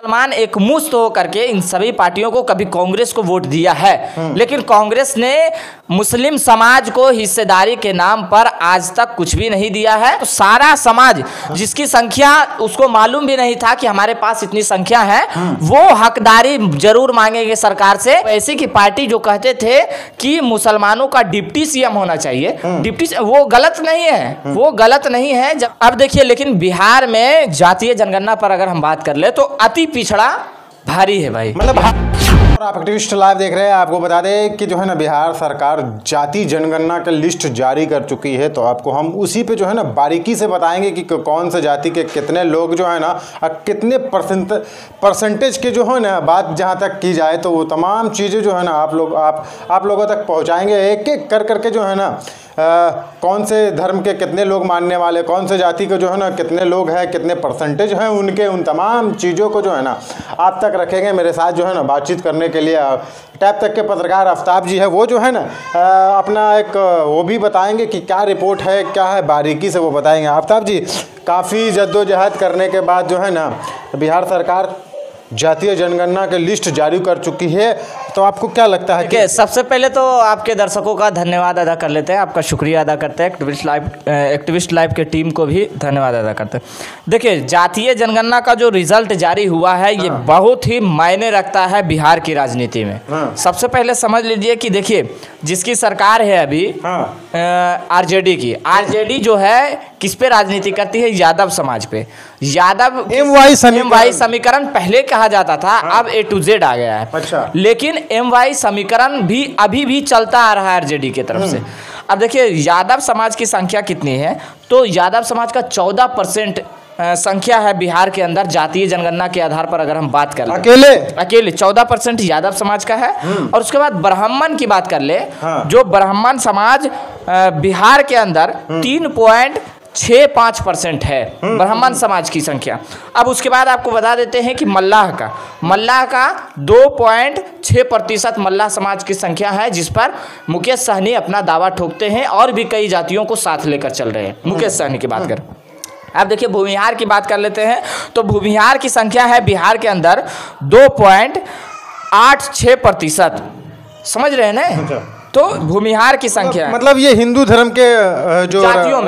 मुसलमान एक मुश्त होकर के इन सभी पार्टियों को कभी कांग्रेस को वोट दिया है, लेकिन कांग्रेस ने मुस्लिम समाज को हिस्सेदारी के नाम पर आज तक कुछ भी नहीं दिया है। तो सारा समाज जिसकी संख्या उसको मालूम भी नहीं था कि हमारे पास इतनी संख्या है, वो हकदारी जरूर मांगेंगे सरकार से। ऐसी की पार्टी जो कहते थे कि मुसलमानों का डिप्टी सीएम होना चाहिए, डिप्टी, वो गलत नहीं है, वो गलत नहीं है। अब देखिए, लेकिन बिहार में जातीय जनगणना पर अगर हम बात कर ले तो अति पिछड़ा भारी है भाई। मतलब आप एक्टिविस्ट लाइव देख रहे हैं। आपको बता दें कि जो है ना बिहार सरकार जाति जनगणना का लिस्ट जारी कर चुकी है, तो आपको हम उसी पे जो है ना बारीकी से बताएंगे कि कौन सा जाति के कितने लोग जो है ना कितने परसेंटेज के जो है ना बात जहां तक की जाए, तो वो तमाम चीज़ें जो है ना आप लोगों तक पहुंचाएंगे एक एक कर करके जो है ना कौन से धर्म के कितने लोग मानने वाले, कौन से जाति के जो है ना कितने लोग हैं, कितने परसेंटेज हैं उनके, उन तमाम चीज़ों को जो है ना आप तक रखेंगे। मेरे साथ जो है ना बातचीत करने के लिए टैप तक के पत्रकार आफ्ताब जी है, वो जो है ना अपना एक वो भी बताएंगे कि क्या रिपोर्ट है, क्या है, बारीकी से वो बताएंगे। आफ्ताब जी, काफ़ी जद्दोजहद करने के बाद जो है ना बिहार सरकार जातीय जनगणना की लिस्ट जारी कर चुकी है, तो आपको क्या लगता है कि सबसे पहले तो आपके दर्शकों का धन्यवाद अदा कर लेते हैं, आपका शुक्रिया अदा करते हैं। एक्टिविस्ट लाइव के टीम को भी धन्यवाद अदा करते हैं। देखिए, जातीय जनगणना का जो रिजल्ट जारी हुआ है ये बहुत ही मायने रखता है बिहार की राजनीति में। सबसे पहले समझ लीजिए कि देखिए, जिसकी सरकार है अभी आरजेडी की, आरजेडी जो है किस पे राजनीति करती है? यादव समाज पे। यादव एमवाई समीकरण पहले कहा जाता था, अब ए टू जेड आ गया है। अच्छा। लेकिन एमवाई समीकरण भी अभी भी चलता आ रहा है आरजेडी की तरफ से। अब देखिए, यादव समाज की संख्या कितनी है, तो यादव समाज का 14% संख्या है बिहार के अंदर। जातीय जनगणना के आधार पर अगर हम बात कर ले, अकेले 14% यादव समाज का है। और उसके बाद ब्राह्मण की बात कर ले, जो ब्राह्मण समाज बिहार के अंदर 3.65% है ब्राह्मण समाज की संख्या। अब उसके बाद आपको बता देते हैं कि मल्लाह का 2.6% मल्लाह समाज की संख्या है, जिस पर मुकेश सहनी अपना दावा ठोकते हैं और भी कई जातियों को साथ लेकर चल रहे हैं। मुकेश सहनी की बात करें। अब देखिए, भूमिहार की बात कर लेते हैं, तो भूमिहार की संख्या है बिहार के अंदर 2.86%। समझ रहे हैं ना? तो भूमिहार की संख्या मतलब ये हिंदू धर्म के जो जातियों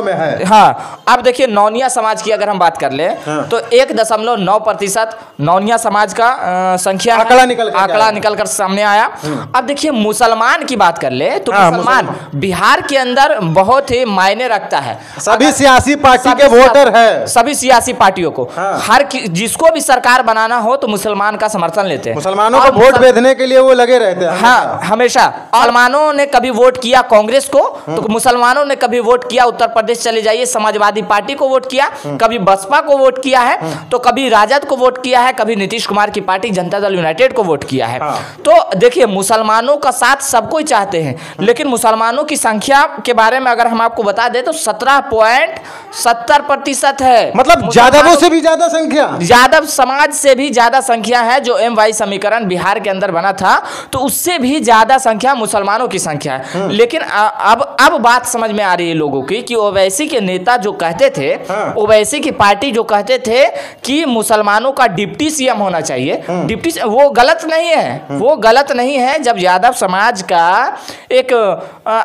में है। हाँ, अब देखिए, नौनिया समाज की अगर हम बात कर ले तो 1.9% नौनिया समाज का संख्या आंकड़ा निकल कर सामने आया। अब देखिए, मुसलमान की बात कर ले तो मुसलमान बिहार के अंदर बहुत ही मायने रखता है। सभी सियासी पार्टी के वोटर है, सभी सियासी पार्टियों को हर जिसको भी सरकार बनाना हो तो मुसलमान का समर्थन लेते हैं। मुसलमानों को वोट भेजने के लिए वो लगे रहते हैं। हाँ, हमेशा। मुसलमानों ने कभी वोट किया कांग्रेस को, तो मुसलमानों ने कभी वोट किया उत्तर प्रदेश चले जाइए समाजवादी पार्टी को वोट किया, कभी बसपा को वोट किया है, तो कभी राजद को वोट किया है, कभी नीतीश कुमार की पार्टी जनता दल यूनाइटेड को वोट किया है। तो देखिए, मुसलमानों का साथ सबको ही चाहते हैं, लेकिन मुसलमानों की संख्या के बारे में अगर हम आपको बता दें तो 17.70% है। मतलब यादवों से भी ज्यादा संख्या, यादव समाज से भी ज्यादा संख्या है। जो एमवाई समीकरण बिहार के अंदर बना था, तो उससे भी ज्यादा संख्या मुसलमानों की संख्या है। लेकिन अब बात समझ में आ रही है लोगों की कि ओवैसी के नेता जो कहते थे, ओवैसी की पार्टी जो कहते थे कि मुसलमानों का डिप्टी सीएम होना चाहिए, डिप्टी, वो गलत नहीं है, वो गलत नहीं है। जब यादव समाज का एक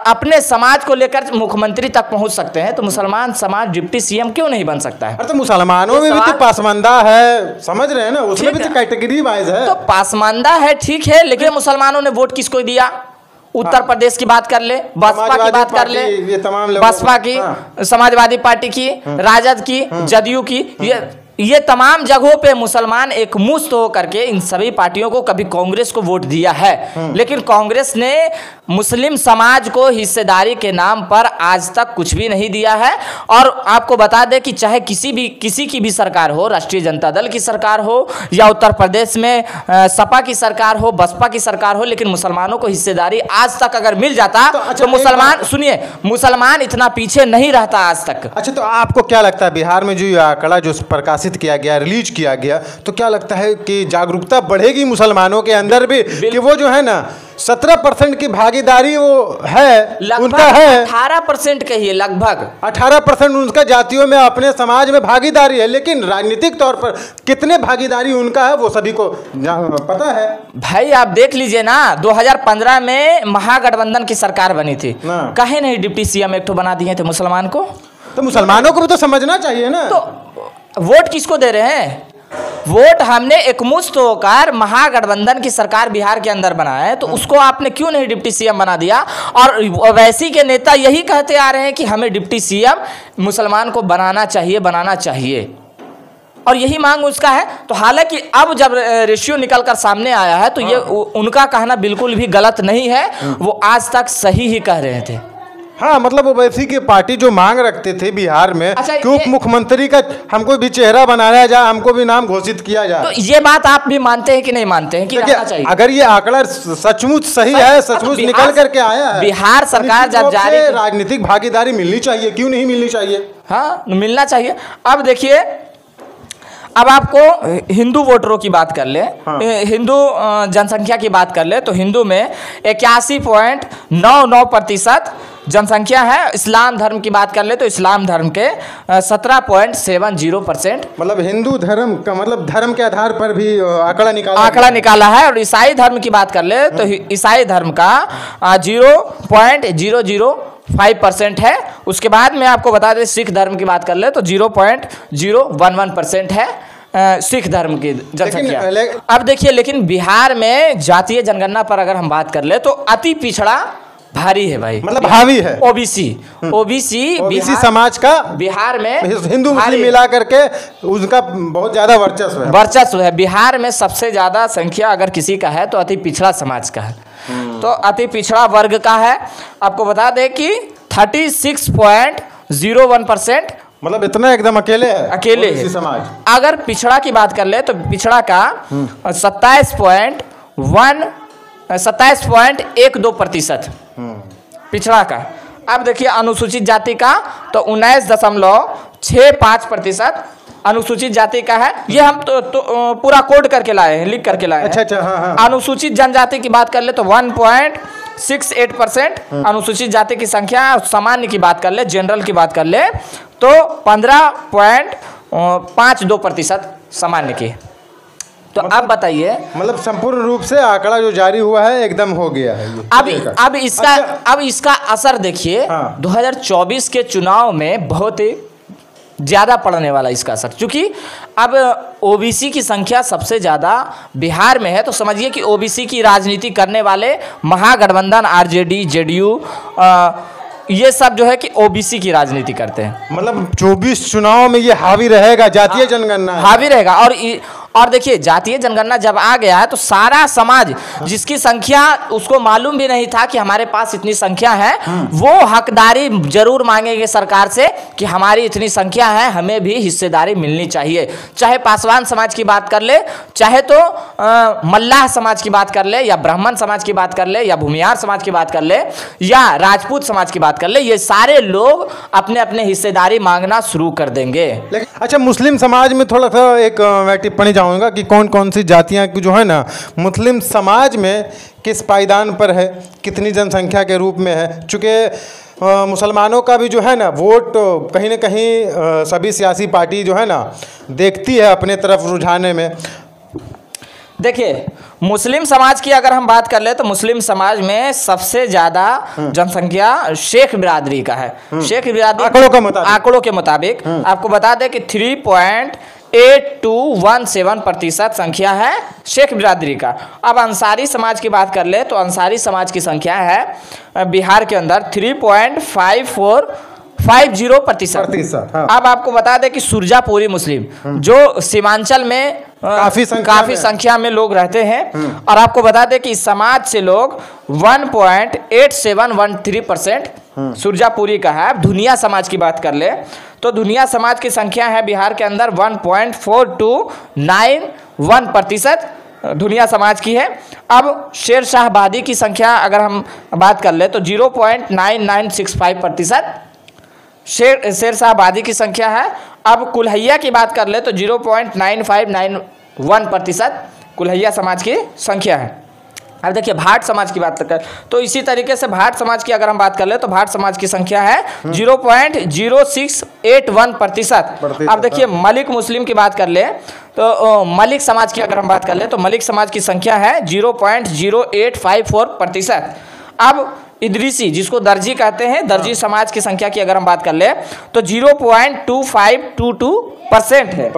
अपने समाज को लेकर मुख्यमंत्री तक पहुंच सकते हैं, तो मुसलमान समाज डिप्टी सीएम क्यों नहीं बन सकता है? तो मुसलमानों में भी तो पासमानदा है, समझ रहे हैं ना, उसमें भी तो कैटेगरी वाइज है। तो पासमानदा है, ठीक है, लेकिन मुसलमानों ने वोट किसको दिया? उत्तर प्रदेश की बात कर ले, बसपा की बात कर ले, बसपा की, समाजवादी पार्टी की, राजद की, जदयू की, ये तमाम जगहों पे मुसलमान एक मुश्त होकर के इन सभी पार्टियों को कभी कांग्रेस को वोट दिया है, लेकिन कांग्रेस ने मुस्लिम समाज को हिस्सेदारी के नाम पर आज तक कुछ भी नहीं दिया है। और आपको बता दें कि चाहे किसी की भी सरकार हो, राष्ट्रीय जनता दल की सरकार हो या उत्तर प्रदेश में सपा की सरकार हो, बसपा की सरकार हो, लेकिन मुसलमानों को हिस्सेदारी आज तक अगर मिल जाता तो मुसलमान, सुनिए, मुसलमान इतना पीछे नहीं रहता आज तक। अच्छा, तो आपको क्या लगता है बिहार में जो आंकड़ा जो प्रकाशित किया गया, रिलीज किया गया, तो क्या लगता है कि जागरूकता बढ़ेगी मुसलमानों के अंदर भी कि वो जो है ना 17% की भागीदारी वो है, उनका है 18% कहिए, लगभग 18% उनका जातियों में अपने समाज में भागीदारी है, लेकिन राजनीतिक तौर पर कितने भागीदारी उनका है वो सभी को पता है। भाई आप देख लीजिए ना, 2015 में महागठबंधन की सरकार बनी थी, कहे नहीं डिप्टी सीएम एक तो बना दिए थे मुसलमान को। तो मुसलमानों को भी तो समझना चाहिए ना। तो वोट किसको दे रहे हैं? वोट हमने एकमुश्त होकर महागठबंधन की सरकार बिहार के अंदर बनाया है, तो उसको आपने क्यों नहीं डिप्टी सीएम बना दिया? और वैसी के नेता यही कहते आ रहे हैं कि हमें डिप्टी सीएम मुसलमान को बनाना चाहिए, और यही मांग उसका है। तो हालांकि अब जब रेशियो निकल कर सामने आया है तो ये उनका कहना बिल्कुल भी गलत नहीं है, वो आज तक सही ही कह रहे थे। हाँ, मतलब ओवैसी की पार्टी जो मांग रखते थे बिहार में कि उप मुख्यमंत्री का हमको भी चेहरा बनाया जाए, हमको भी नाम घोषित किया जाए, तो ये बात आप भी मानते हैं कि नहीं मानते हैं कि रहना चाहिए? अगर ये आंकड़ा सचमुच सही है, सचमुच निकल करके आया है, बिहार सरकार जब जारी, राजनीतिक भागीदारी मिलनी चाहिए, क्यों नहीं मिलनी चाहिए? हाँ, मिलना चाहिए। अब देखिए, अब आपको हिंदू वोटरों की बात कर ले, हिंदू जनसंख्या की बात कर ले, तो हिंदू में 81.99% जनसंख्या है। इस्लाम धर्म की बात कर ले तो इस्लाम धर्म के 17.70%, मतलब हिंदू धर्म का मतलब धर्म के आधार पर भी आंकड़ा निकाला है। और ईसाई धर्म की बात कर ले तो ईसाई धर्म का 0.005% है। उसके बाद में आपको बता दें सिख धर्म की बात कर ले तो 0.011% है सिख धर्म की जनसंख्या। अब देखिए, लेकिन बिहार में जातीय जनगणना पर अगर हम बात कर ले तो अति पिछड़ा भारी है भाई, मतलब हावी है। ओबीसी समाज का बिहार में हिंदू मुस्लिम मिला करके उसका बहुत ज्यादा वर्चस्व है। बिहार में सबसे ज्यादा संख्या अगर किसी का है तो अति पिछड़ा समाज का है, तो अति पिछड़ा वर्ग का है। आपको बता दें कि 36.01%, मतलब इतना एकदम अकेले है समाज। अगर पिछड़ा की बात कर ले तो पिछड़ा का 27.12% पिछड़ा का। अब देखिए अनुसूचित जाति का तो 19.65% अनुसूचित जाति का है। ये हम तो पूरा कोड करके लाए हैं, लिख करके लाए हैं। अच्छा, हाँ। अनुसूचित जनजाति की बात कर ले तो 1.68% अनुसूचित जाति की संख्या। सामान्य की बात कर ले, जनरल की बात कर ले तो 15.52% सामान्य की। तो अब बताइए, मतलब संपूर्ण रूप से आंकड़ा जो जारी हुआ है एकदम हो गया है। अब इसका असर देखिए, 2024 के चुनाव में बहुत ही ज़्यादा पड़ने वाला इसका असर, क्योंकि अब ओबीसी की संख्या सबसे ज़्यादा बिहार में है। तो समझिए कि ओबीसी की राजनीति करने वाले महागठबंधन, आरजेडी, जेडीयू, ये सब जो है कि ओबीसी की राजनीति करते हैं। मतलब 24 चुनाव में ये हावी रहेगा, जातीय जनगणना हावी रहेगा। और देखिए, जातीय जनगणना जब आ गया है तो सारा समाज जिसकी संख्या उसको मालूम भी नहीं था कि हमारे पास इतनी संख्या है, वो हकदारी जरूर मांगेंगे सरकार से कि हमारी इतनी संख्या है, हमें भी हिस्सेदारी मिलनी चाहिए। चाहे पासवान समाज की बात कर ले, चाहे तो मल्लाह समाज की बात कर ले, या ब्राह्मण समाज की बात कर ले, या भूमियार समाज की बात कर ले, या राजपूत समाज की बात कर ले, ये सारे लोग अपने अपने हिस्सेदारी मांगना शुरू कर देंगे। अच्छा, मुस्लिम समाज में थोड़ा सा एक टिप्पणी चाहूँगा कि कौन कौन सी जातियाँ जो है ना मुस्लिम समाज में किस पायदान पर है, कितनी जनसंख्या के रूप में है। चूँकि मुसलमानों का भी जो है ना वोट कहीं ना कहीं सभी सियासी पार्टी जो है ना देखती है अपने तरफ रुझाने में। देखिए, मुस्लिम समाज की अगर हम बात कर ले तो मुस्लिम समाज में सबसे ज़्यादा जनसंख्या शेख बिरादरी का है। शेख बिरादरी आंकड़ों के मुताबिक आपको बता दें कि 3.8217% संख्या है शेख बिरादरी का। अब अंसारी समाज की बात कर ले तो अंसारी समाज की संख्या है बिहार के अंदर 3.50%। अब आपको बता दें कि सुरजापुरी मुस्लिम जो सीमांचल में काफी संख्या में लोग रहते हैं, और आपको बता दें कि इस समाज से लोग 1.8713% सुरजापुरी का है। अब धुनिया समाज की बात कर ले तो धुनिया समाज की संख्या है बिहार के अंदर 1.4291% धुनिया समाज की है। अब शेर शाहबादी की संख्या अगर हम बात कर ले तो 0.9965% शेर शाहबादी की संख्या है। अब कुल्हैया की बात कर ले तो 0.9591% कुल्हैया समाज की संख्या है। अब देखिए भाट समाज की बात करें तो इसी तरीके से भाट समाज की अगर हम बात कर ले तो भाट समाज की संख्या है 0.0681%। अब देखिए मलिक मुस्लिम की बात कर ले तो मलिक समाज की अगर हम बात कर ले तो मलिक समाज की संख्या है 0.0854%। अब इदरीसी जिसको दर्जी कहते हैं, दर्जी समाज की संख्या की अगर हम बात कर ले तो 0.2522% है।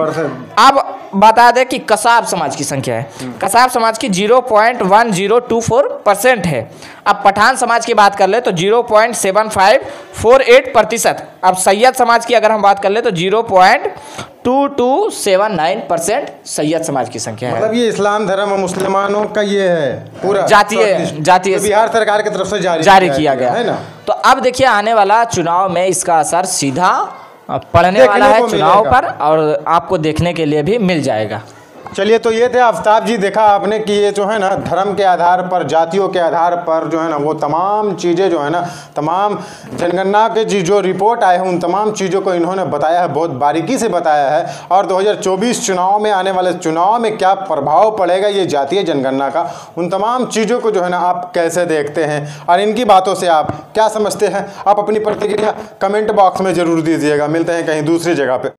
अब बता दें कि कसाब समाज की संख्या है, कसाब समाज की 0.1024% है। अब पठान समाज की बात कर ले तो 0.7548%। अब सैयद समाज की अगर हम बात कर ले तो 0.2279% सैयद समाज की संख्या है। मतलब ये इस्लाम धर्म और मुसलमानों का ये है पूरा जातीय बिहार सरकार की तरफ से जारी किया गया है ना। तो अब देखिए आने वाला चुनाव में इसका असर सीधा पड़ने वाला है चुनाव पर, और आपको देखने के लिए भी मिल जाएगा। चलिए, तो ये थे आफ्ताब जी, देखा आपने कि ये जो है ना धर्म के आधार पर, जातियों के आधार पर जो है ना वो तमाम चीज़ें जो है ना, तमाम जनगणना के जो रिपोर्ट आए हैं उन तमाम चीज़ों को इन्होंने बताया है, बहुत बारीकी से बताया है। और 2024 चुनाव में, आने वाले चुनाव में क्या प्रभाव पड़ेगा ये जातीय जनगणना का, उन तमाम चीज़ों को जो है ना आप कैसे देखते हैं और इनकी बातों से आप क्या समझते हैं, आप अपनी प्रतिक्रिया कमेंट बॉक्स में ज़रूर दीजिएगा। मिलते हैं कहीं दूसरी जगह पर।